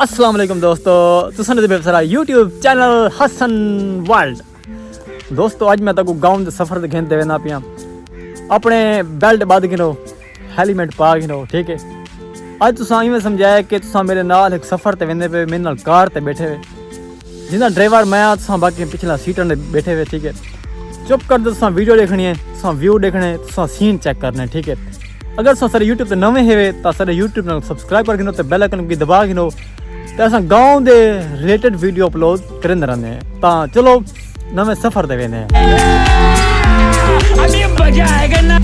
अस्सलाम वालेकुम दोस्तों, तुसां दे सारा यूट्यूब चैनल हसन वर्ल्ड। दोस्तों अज मैं तक गाँव के सफ़र खेलते वेना पिया, अपने बेल्ट बद गिनो, हेलमेट पा गिनो, ठीक है। अज तुसां इवें समझाया कि तुसां मेरे नाल एक सफ़र ते वेंदे पे, मेरे नाल कार ते बैठे हुए, जिन्ना ड्राइवर मैं तुसां बाकी पिछला सीटां ते बैठे हुए, ठीक है। चुप कर दो, तुसां वीडियो देखनी है, तुसां व्यू देखने, तुसां सीन चेक करने, ठीक है। अगर तुसां सारे यूट्यूब ते नवे है तो सारे यूट्यूब नाल सब्सक्राइब कर गिनो ते बेल आइकन की दबा गिनो, तो असां गाँव दे रिलेटेड वीडियो अपलोड करते रहने हैं। तो चलो नवे सफ़र ते वेंदे अभी मजा आएगा ना।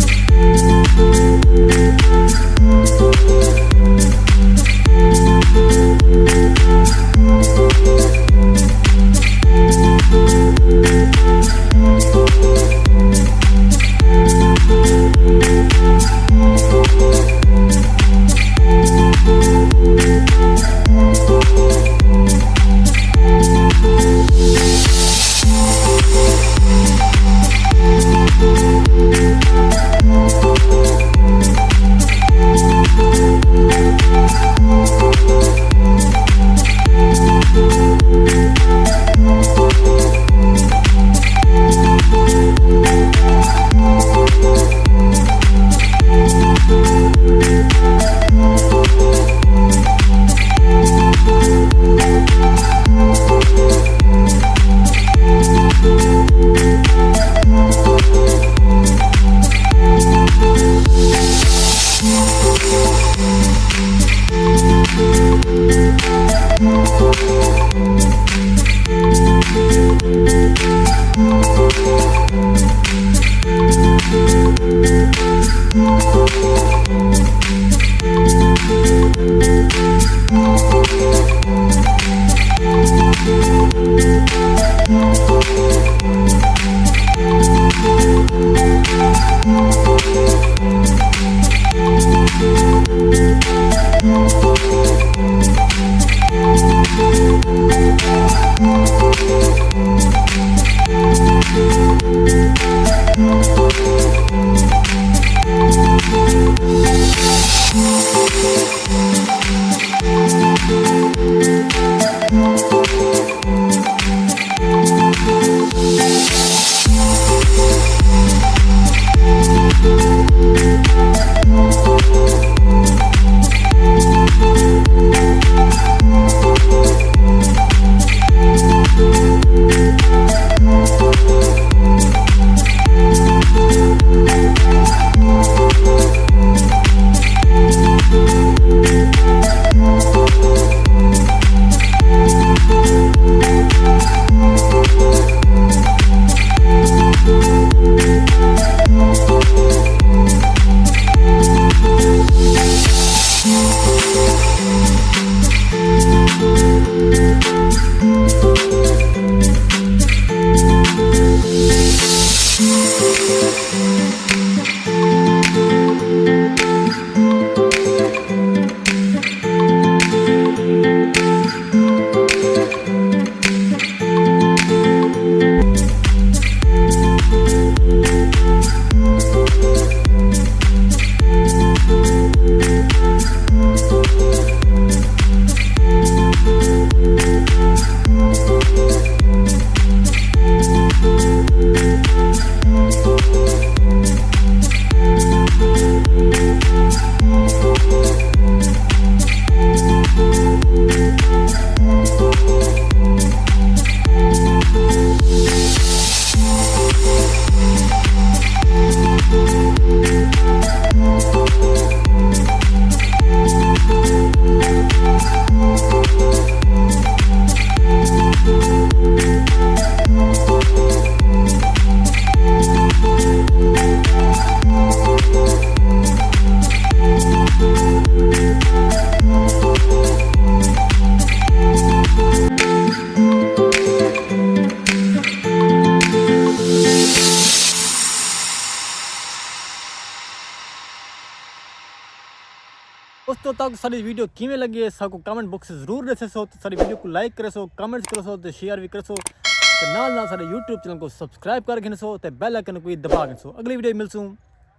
दोस्तों तक सारी वीडियो किमें लगी है सबको कमेंट बॉक्स से जरूर दसे सो, तो सारी वीडियो को लाइक करे सो, कमेंट्स करो सो, तो शेयर भी करे सो, तो नाल सारे यूट्यूब चैनल को सब्सक्राइब कर सो, तो बेल आइकन को दबा सो। अगली वीडियो मिलसूँ।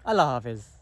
अल्लाह हाफिज़।